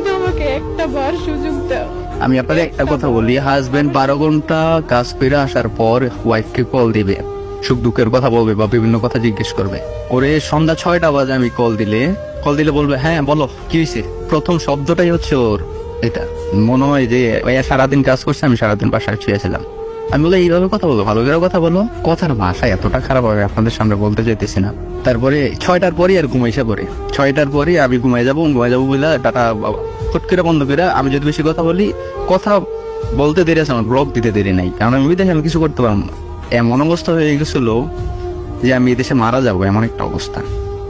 শুধু আমাকে একটা বার সুযোগ দাও। আমি আপনাকে একটা কথা বলি, হাজবেন্ড 12 ঘন্টা কাজ করে আসার পর ওয়াইফকে কল দিবে, সুখ দুঃখের কথা বলবে বা বিভিন্ন কথা জিজ্ঞেস করবে। ওরে সন্ধ্যা 6টা বাজে আমি কল দিলে বলবে হ্যাঁ বলো কি হয়েছে, প্রথম শব্দটাই হচ্ছে ওর এটা। মনে হয় যে ওই সারাদিন কাজ করছে, আমি সারাদিন বাসায় শুয়েছিলাম। আমি বলে এইভাবে কথা বলো, ভালো করে কথা বলো, কথার ভাষা এতটা খারাপ হবে আপনাদের সামনে বলতে চাইতেছি না। তারপরে 6টার পরই আর ঘুমাইসা পরে 6টার পরই আমি ঘুমাই যাবো বলে ডাটা ফট করে বন্ধ করে, আমি যদি বেশি কথা বলি, কথা বলতে দেরি আছে, আমার ব্লক দিতে দেরি নাই, কারণ আমি দেখে আমি কিছু করতে পারবো না। এমন অবস্থা হয়ে গেছিল যে আমি এই দেশে মারা যাবো, এমন একটা অবস্থা।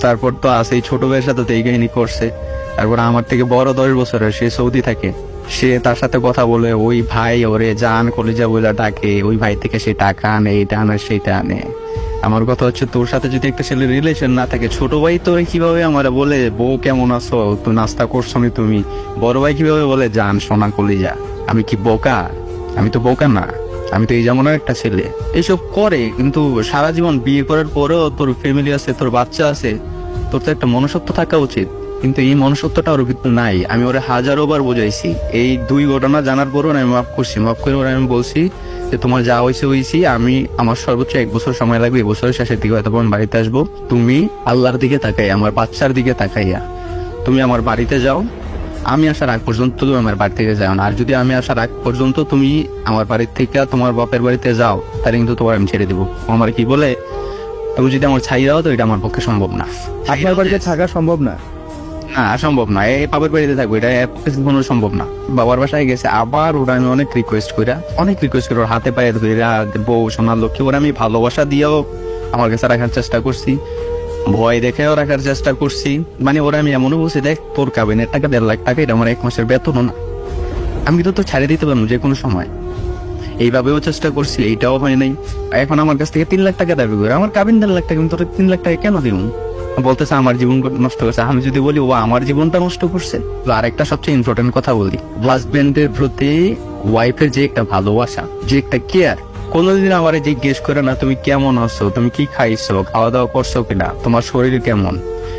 তারপর তো আছে এই ছোট ভাইয়ের সাথে তো এই কাহিনী করছে। তারপর আমার থেকে বড় 10 বছরের, সে সৌদি থাকে, সে তার সাথে কথা বলে, ওই ভাই ওরে জান কলিজা বলে ডাকে, ওই ভাই থেকে সে টাকা আনে, এইটা আনে সেইটা আনে। আমার কথা হচ্ছে, তোর সাথে যদি একটা ছেলের রিলেশন না থাকে, ছোট ভাই তো কিভাবে আমার বলে বউ কেমন আছো, তো নাস্তা করছো নি তুমি, বড় ভাই কিভাবে বলে জান সোনা কলিজা। আমি কি বোকা? আমি তো বোকা না, আমি তো এই যেমন একটা ছেলে। এইসব করে, কিন্তু সারা জীবন বিয়ে করার পরেও তোর ফ্যামিলি আছে, তোর বাচ্চা আছে, তোর তো একটা মনুষ্যত্ব থাকা উচিত, কিন্তু এই মনুষ্যত্বটা ওর ভিতরে নাই। আমি ওরে হাজারো বার বোঝাইছি, এই 2 ঘটনা জানার পরও আমি মাফ করছি, মাফ করে ওরা আমি বলছি যে তোমার যা হয়েছি, আমি আমার সর্বোচ্চ 1 বছর সময় লাগবে, এই বছরের শেষের দিকে হয়তো আমি বাড়িতে আসবো। তুমি আল্লাহর দিকে তাকাই, আমার বাচ্চার দিকে তাকাইয়া তুমি আমার বাড়িতে যাও, আমি আসার আগ পর্যন্ত তুমি আমার বাড়ি থেকে যাও না। আর যদি আমি আসার আগ পর্যন্ত তুমি আমার বাড়ির থেকে তোমার বাপের বাড়িতে যাও, তাহলে কিন্তু তোমার আমি ছেড়ে দেবো। আমার কি বলে, তুমি যদি আমার ছাই দাও তো এটা আমার পক্ষে সম্ভব না। আপনার বাড়িতে থাকা সম্ভব না? না, সম্ভব না, এই বাবার বাড়িতে থাকবো, এটা কোনো সম্ভব না। বাবার বাসায় গেছে আবার, ওরা আমি অনেক রিকোয়েস্ট করে ওর হাতে পায়ে ধরে, বউ সোনার লক্ষ্মী, ওরা আমি ভালোবাসা দিয়েও আমার কাছে রাখার চেষ্টা করছি, ভয় দেখেও রাখার চেষ্টা করছি। মানে ওরা আমি এমনও বলছি, দেখ তোর কাবিনের টাকা 1.5 লাখ টাকা, এটা আমার 1 মাসের বেতনও না, আমি কিন্তু তো ছাড়িয়ে দিতে পারবো যে কোনো সময়। এইভাবেও চেষ্টা করছি, এইটাও হয় নাই। এখন আমার কাছ থেকে 3 লাখ টাকা দাবি করে, আমার কাবিন 1.5 লাখ টাকা, কিন্তু 3 লাখ টাকা কেন দিব? বলতেছে আমার জীবন নষ্ট করছে। আমি যদি বলি ও আমার জীবনটা নষ্ট করছে। তো আরেকটা সবচেয়ে ইম্পর্টেন্ট কথা বলি, হাজবেন্ডের প্রতি ওয়াইফের যে একটা ভালোবাসা, যে একটা কেয়ার, কোনোদিন আমার জিজ্ঞেস করে না তুমি কেমন আছো, তুমি কি খাইছো, খাওয়া দাওয়া করছো কিনা, তোমার শরীর কেমন।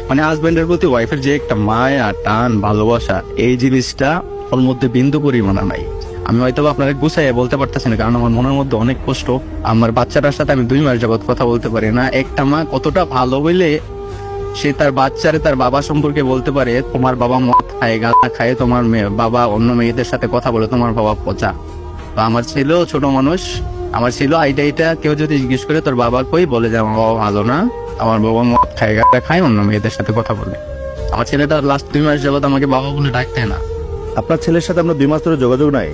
মানে হাজবেন্ডের প্রতি ওয়াইফের যে একটা মায়া টান ভালোবাসা, এই জিনিসটা ওর মধ্যে বিন্দু পরিমাণ নাই। আমি হয়তো আপনাকে গুছাইয়া বলতে পারতেছি না, কারণ আমার মনের মধ্যে অনেক কষ্ট। আমার বাচ্চাটার সাথে আমি 2 মাস যাবত কথা বলতে পারি না। একটা মা কতটা ভালো হইলে সে তার বাচ্চারে তার বাবা সম্পর্কে বলতে পারে, তোমার বাবা মদ খায়, গাঁজা খায়, তোমার বাবা অন্য মেয়েদের সাথে কথা বলে, তোমার বাবা পচা। তো আমার ছেলেও ছোট মানুষ, আমার ছিল এইটা কেউ যদি জিজ্ঞেস করে তোর বাবা কই, বলে যে আমার বাবা ভালো না, আমার বাবা মদ খায়, গাঁজা খায়, অন্য মেয়েদের সাথে কথা বলে। আমার ছেলেটা লাস্ট 2 মাস যাবত আমাকে বাবা বলে ডাকতে না। আপনার ছেলের সাথে আপনার 2 মাস ধরে যোগাযোগ নাই?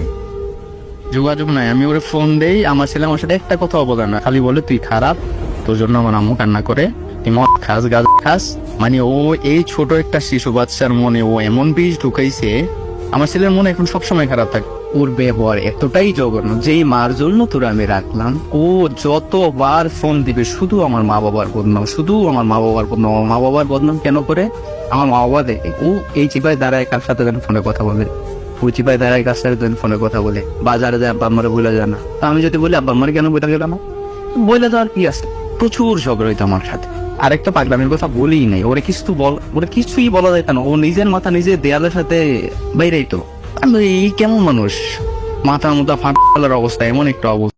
যোগাযোগ নাই। আমি ওরে ফোন দেই, আমার ছেলে আমার সাথে একটা কথাও বলে না, খালি বলে তুই খারাপ, তোর জন্য আমার আম্মু কান্না করে, তুই মদ খাস, গাঁজা খাস। মানে ও এই ছোট একটা শিশু বাচ্চার মনে ও এমন বীজ ঢুকাইছে, আমার ছেলের মনে এখন সবসময় খারাপ থাকে। ওর ব্যবহার এতটাই জঘন্য, যেই মার জন্য তোরা আমি রাখলাম, ও যতবার ফোন দিবে শুধু আমার মা বাবার বদনাম, শুধু আমার মা বাবার বদনাম। আমার মা বাবার বদনাম কেন করে? আমার মা বাবা দেখে ও এই চিপায় দাঁড়ায় কার সাথে যেন ফোনে কথা বলে, ওই চিপায় দাঁড়ায় কার সাথে যেন ফোনে কথা বলে, বাজারে যায় আব্বা আম্মারে বলে যায় না। তা আমি যদি বলি আব্বা আম্মারে কেন বলে গেলাম, বলে তো আর কি আছে, প্রচুর ঝগড়া হইতো আমার সাথে। আরেকটা পাগলামের কথা বলিই নাই, ওরা কিছুই বলা যেত না, ও নিজের মাথা নিজে দেয়ালের সাথে বাইরেই তো। আমি এই কেমন মানুষ, মাথার মতো ফাটার অবস্থা, এমন একটা অবস্থা।